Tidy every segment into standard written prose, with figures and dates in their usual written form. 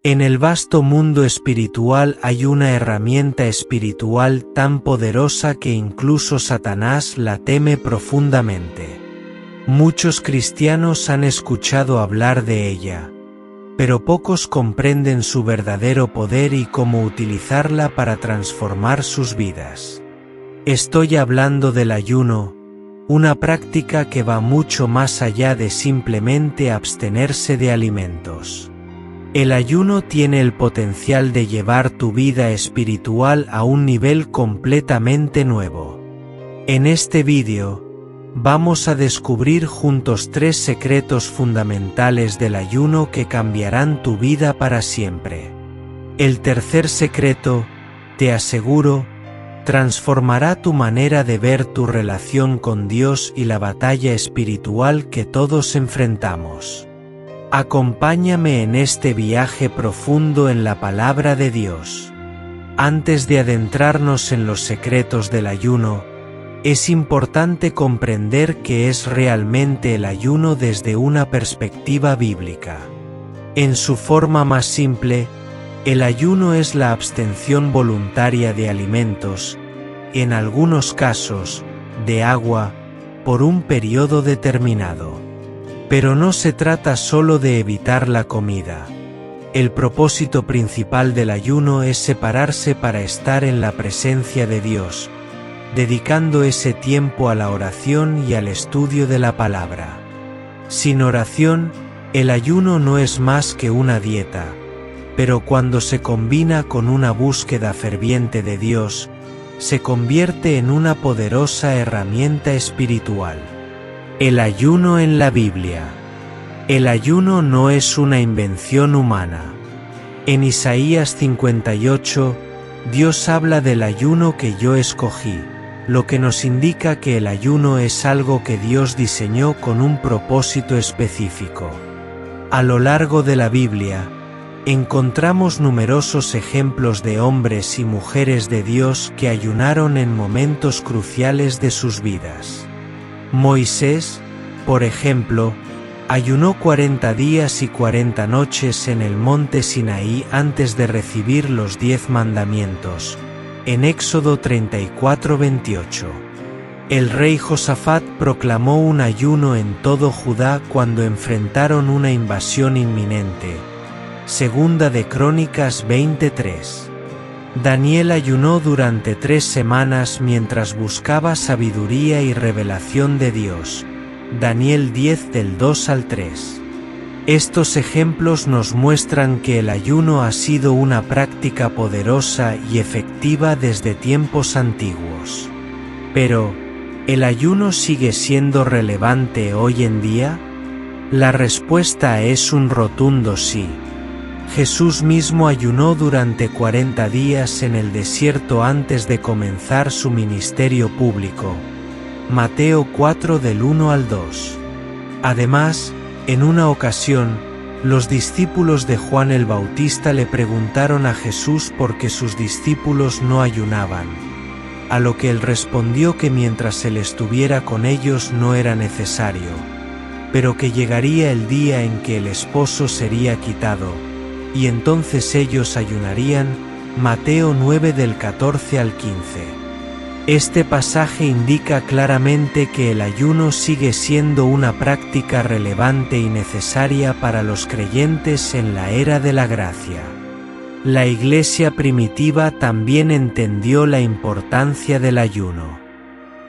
En el vasto mundo espiritual hay una herramienta espiritual tan poderosa que incluso Satanás la teme profundamente. Muchos cristianos han escuchado hablar de ella, pero pocos comprenden su verdadero poder y cómo utilizarla para transformar sus vidas. Estoy hablando del ayuno, una práctica que va mucho más allá de simplemente abstenerse de alimentos. El ayuno tiene el potencial de llevar tu vida espiritual a un nivel completamente nuevo. En este vídeo, vamos a descubrir juntos 3 secretos fundamentales del ayuno que cambiarán tu vida para siempre. El tercer secreto, te aseguro, transformará tu manera de ver tu relación con Dios y la batalla espiritual que todos enfrentamos. Acompáñame en este viaje profundo en la palabra de Dios. Antes de adentrarnos en los secretos del ayuno, es importante comprender qué es realmente el ayuno desde una perspectiva bíblica. En su forma más simple, el ayuno es la abstención voluntaria de alimentos, en algunos casos, de agua, por un periodo determinado. Pero no se trata solo de evitar la comida. El propósito principal del ayuno es separarse para estar en la presencia de Dios, dedicando ese tiempo a la oración y al estudio de la palabra. Sin oración, el ayuno no es más que una dieta, pero cuando se combina con una búsqueda ferviente de Dios, se convierte en una poderosa herramienta espiritual. El ayuno en la Biblia. El ayuno no es una invención humana. En Isaías 58, Dios habla del ayuno que yo escogí, lo que nos indica que el ayuno es algo que Dios diseñó con un propósito específico. A lo largo de la Biblia, encontramos numerosos ejemplos de hombres y mujeres de Dios que ayunaron en momentos cruciales de sus vidas. Moisés, por ejemplo, ayunó 40 días y 40 noches en el monte Sinaí antes de recibir los 10 mandamientos, en Éxodo 34:28. El rey Josafat proclamó un ayuno en todo Judá cuando enfrentaron una invasión inminente. Segunda de Crónicas 23. Daniel ayunó durante 3 semanas mientras buscaba sabiduría y revelación de Dios. Daniel 10 del 2 al 3. Estos ejemplos nos muestran que el ayuno ha sido una práctica poderosa y efectiva desde tiempos antiguos. Pero, ¿el ayuno sigue siendo relevante hoy en día? La respuesta es un rotundo sí. Jesús mismo ayunó durante 40 días en el desierto antes de comenzar su ministerio público. Mateo 4 del 1 al 2. Además, en una ocasión, los discípulos de Juan el Bautista le preguntaron a Jesús por qué sus discípulos no ayunaban, a lo que él respondió que mientras él estuviera con ellos no era necesario, pero que llegaría el día en que el esposo sería quitado, y entonces ellos ayunarían. Mateo 9 del 14 al 15. Este pasaje indica claramente que el ayuno sigue siendo una práctica relevante y necesaria para los creyentes en la era de la gracia. La Iglesia primitiva también entendió la importancia del ayuno.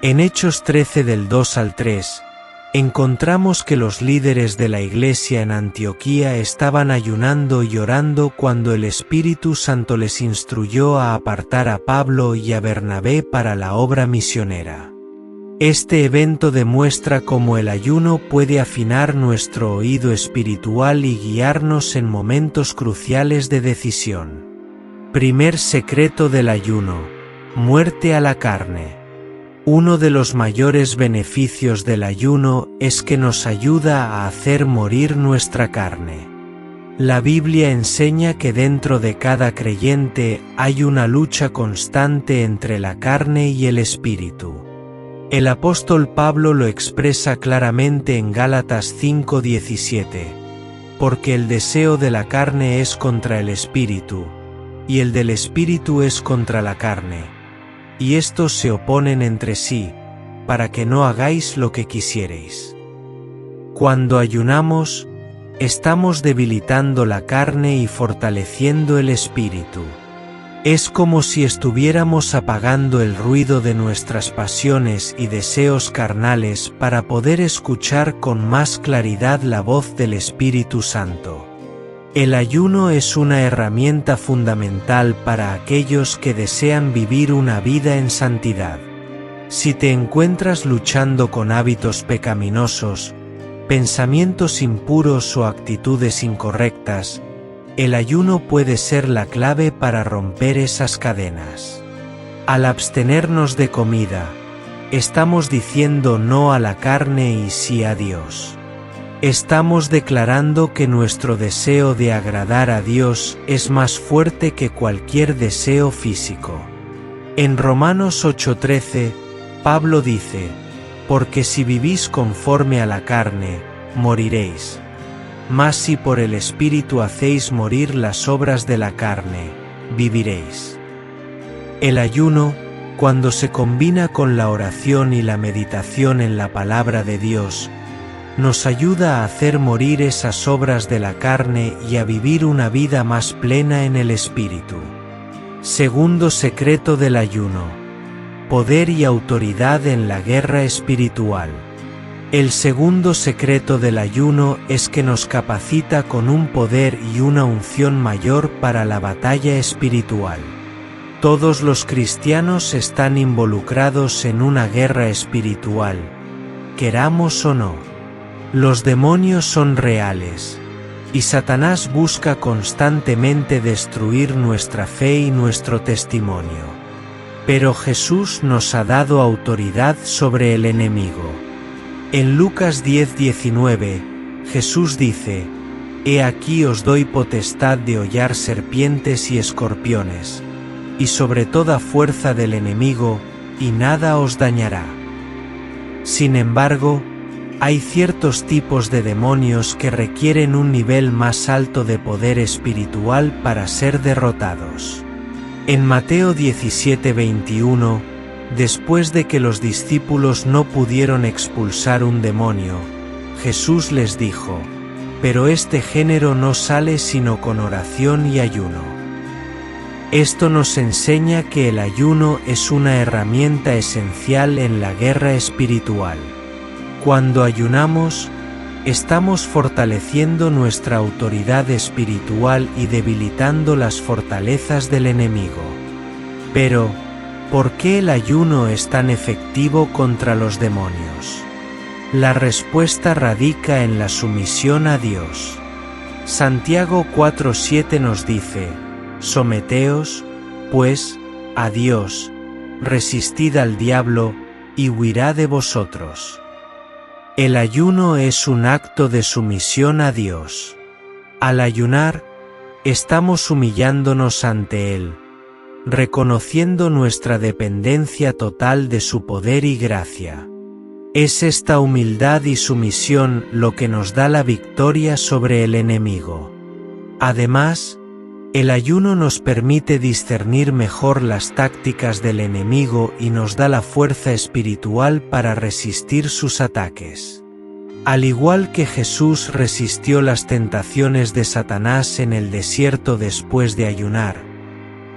En Hechos 13 del 2 al 3, encontramos que los líderes de la Iglesia en Antioquía estaban ayunando y orando cuando el Espíritu Santo les instruyó a apartar a Pablo y a Bernabé para la obra misionera. Este evento demuestra cómo el ayuno puede afinar nuestro oído espiritual y guiarnos en momentos cruciales de decisión. Primer secreto del ayuno: muerte a la carne. Uno de los mayores beneficios del ayuno es que nos ayuda a hacer morir nuestra carne. La Biblia enseña que dentro de cada creyente hay una lucha constante entre la carne y el espíritu. El apóstol Pablo lo expresa claramente en Gálatas 5:17. porque el deseo de la carne es contra el espíritu, y el del espíritu es contra la carne, y estos se oponen entre sí, para que no hagáis lo que quisierais. Cuando ayunamos, estamos debilitando la carne y fortaleciendo el espíritu. Es como si estuviéramos apagando el ruido de nuestras pasiones y deseos carnales para poder escuchar con más claridad la voz del Espíritu Santo. El ayuno es una herramienta fundamental para aquellos que desean vivir una vida en santidad. Si te encuentras luchando con hábitos pecaminosos, pensamientos impuros o actitudes incorrectas, el ayuno puede ser la clave para romper esas cadenas. Al abstenernos de comida, estamos diciendo no a la carne y sí a Dios. Estamos declarando que nuestro deseo de agradar a Dios es más fuerte que cualquier deseo físico. En Romanos 8:13, Pablo dice: «Porque si vivís conforme a la carne, moriréis. Mas si por el Espíritu hacéis morir las obras de la carne, viviréis». El ayuno, cuando se combina con la oración y la meditación en la palabra de Dios, nos ayuda a hacer morir esas obras de la carne y a vivir una vida más plena en el Espíritu. Segundo secreto del ayuno: poder y autoridad en la guerra espiritual. El segundo secreto del ayuno es que nos capacita con un poder y una unción mayor para la batalla espiritual. Todos los cristianos están involucrados en una guerra espiritual, queramos o no. Los demonios son reales, y Satanás busca constantemente destruir nuestra fe y nuestro testimonio. Pero Jesús nos ha dado autoridad sobre el enemigo. En Lucas 10:19, Jesús dice: «He aquí os doy potestad de hollar serpientes y escorpiones, y sobre toda fuerza del enemigo, y nada os dañará». Sin embargo, hay ciertos tipos de demonios que requieren un nivel más alto de poder espiritual para ser derrotados. En Mateo 17:21, después de que los discípulos no pudieron expulsar un demonio, Jesús les dijo: «Pero este género no sale sino con oración y ayuno». Esto nos enseña que el ayuno es una herramienta esencial en la guerra espiritual. Cuando ayunamos, estamos fortaleciendo nuestra autoridad espiritual y debilitando las fortalezas del enemigo. Pero, ¿por qué el ayuno es tan efectivo contra los demonios? La respuesta radica en la sumisión a Dios. Santiago 4:7 nos dice: «Someteos, pues, a Dios, resistid al diablo, y huirá de vosotros». El ayuno es un acto de sumisión a Dios. Al ayunar, estamos humillándonos ante Él, reconociendo nuestra dependencia total de su poder y gracia. Es esta humildad y sumisión lo que nos da la victoria sobre el enemigo. Además, el ayuno nos permite discernir mejor las tácticas del enemigo y nos da la fuerza espiritual para resistir sus ataques. Al igual que Jesús resistió las tentaciones de Satanás en el desierto después de ayunar,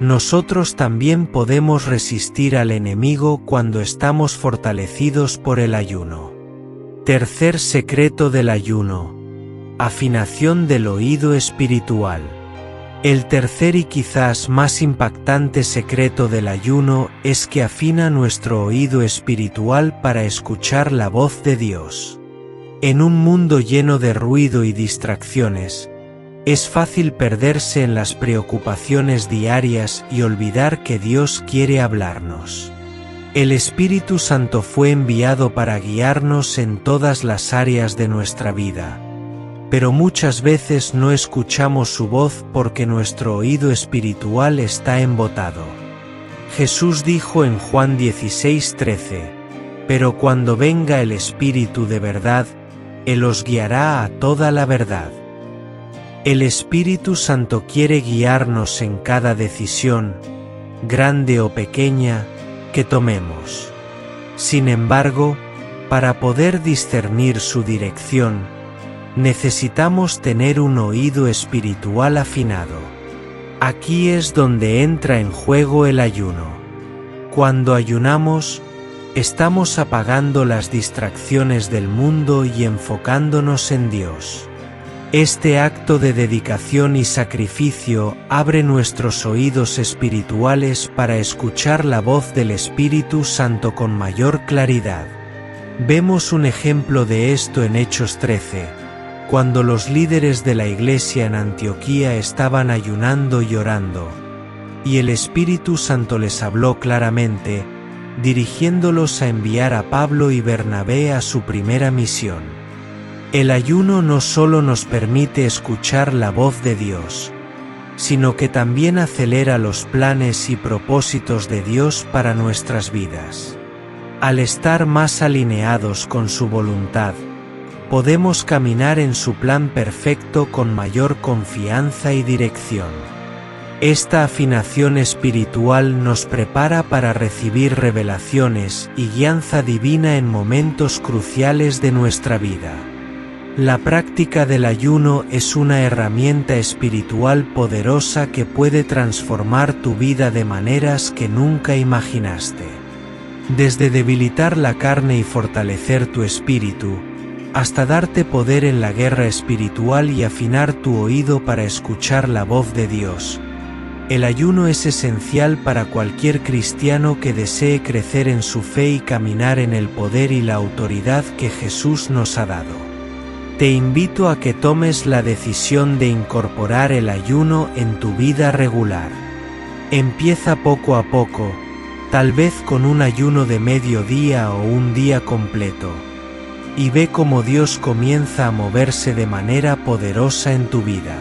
nosotros también podemos resistir al enemigo cuando estamos fortalecidos por el ayuno. Tercer secreto del ayuno: afinación del oído espiritual. El tercer y quizás más impactante secreto del ayuno es que afina nuestro oído espiritual para escuchar la voz de Dios. En un mundo lleno de ruido y distracciones, es fácil perderse en las preocupaciones diarias y olvidar que Dios quiere hablarnos. El Espíritu Santo fue enviado para guiarnos en todas las áreas de nuestra vida, pero muchas veces no escuchamos su voz porque nuestro oído espiritual está embotado. Jesús dijo en Juan 16:13: «Pero cuando venga el Espíritu de verdad, Él os guiará a toda la verdad». El Espíritu Santo quiere guiarnos en cada decisión, grande o pequeña, que tomemos. Sin embargo, para poder discernir su dirección, necesitamos tener un oído espiritual afinado. Aquí es donde entra en juego el ayuno. Cuando ayunamos, estamos apagando las distracciones del mundo y enfocándonos en Dios. Este acto de dedicación y sacrificio abre nuestros oídos espirituales para escuchar la voz del Espíritu Santo con mayor claridad. Vemos un ejemplo de esto en Hechos 13, cuando los líderes de la iglesia en Antioquía estaban ayunando y orando, y el Espíritu Santo les habló claramente, dirigiéndolos a enviar a Pablo y Bernabé a su primera misión. El ayuno no solo nos permite escuchar la voz de Dios, sino que también acelera los planes y propósitos de Dios para nuestras vidas. Al estar más alineados con su voluntad, podemos caminar en su plan perfecto con mayor confianza y dirección. Esta afinación espiritual nos prepara para recibir revelaciones y guianza divina en momentos cruciales de nuestra vida. La práctica del ayuno es una herramienta espiritual poderosa que puede transformar tu vida de maneras que nunca imaginaste. Desde debilitar la carne y fortalecer tu espíritu, hasta darte poder en la guerra espiritual y afinar tu oído para escuchar la voz de Dios. El ayuno es esencial para cualquier cristiano que desee crecer en su fe y caminar en el poder y la autoridad que Jesús nos ha dado. Te invito a que tomes la decisión de incorporar el ayuno en tu vida regular. Empieza poco a poco, tal vez con un ayuno de mediodía o un día completo, y ve cómo Dios comienza a moverse de manera poderosa en tu vida.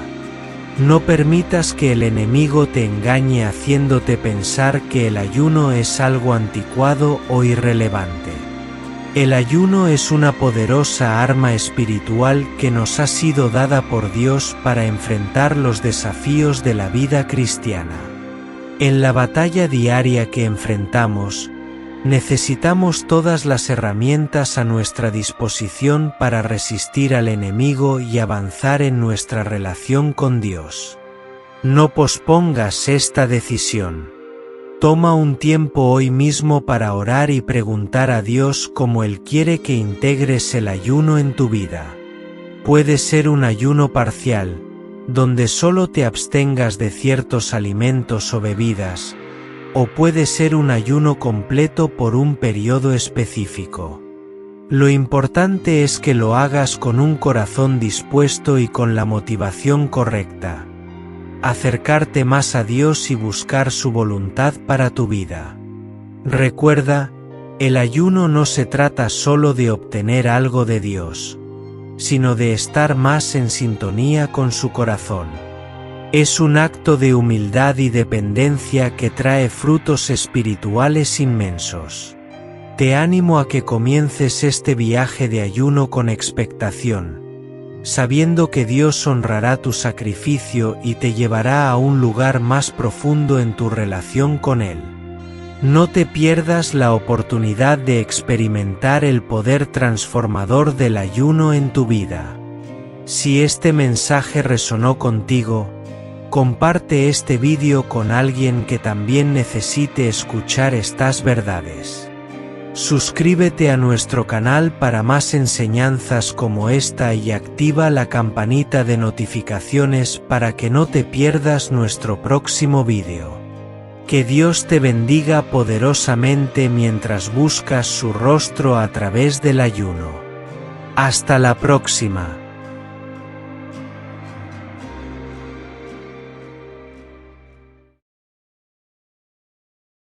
No permitas que el enemigo te engañe haciéndote pensar que el ayuno es algo anticuado o irrelevante. El ayuno es una poderosa arma espiritual que nos ha sido dada por Dios para enfrentar los desafíos de la vida cristiana. En la batalla diaria que enfrentamos, necesitamos todas las herramientas a nuestra disposición para resistir al enemigo y avanzar en nuestra relación con Dios. No pospongas esta decisión. Toma un tiempo hoy mismo para orar y preguntar a Dios cómo Él quiere que integres el ayuno en tu vida. Puede ser un ayuno parcial, donde solo te abstengas de ciertos alimentos o bebidas, o puede ser un ayuno completo por un periodo específico. Lo importante es que lo hagas con un corazón dispuesto y con la motivación correcta. Acercarte más a Dios y buscar su voluntad para tu vida. Recuerda, el ayuno no se trata solo de obtener algo de Dios, sino de estar más en sintonía con su corazón. Es un acto de humildad y dependencia que trae frutos espirituales inmensos. Te animo a que comiences este viaje de ayuno con expectación, sabiendo que Dios honrará tu sacrificio y te llevará a un lugar más profundo en tu relación con Él. No te pierdas la oportunidad de experimentar el poder transformador del ayuno en tu vida. Si este mensaje resonó contigo, comparte este vídeo con alguien que también necesite escuchar estas verdades. Suscríbete a nuestro canal para más enseñanzas como esta y activa la campanita de notificaciones para que no te pierdas nuestro próximo vídeo. Que Dios te bendiga poderosamente mientras buscas su rostro a través del ayuno. Hasta la próxima.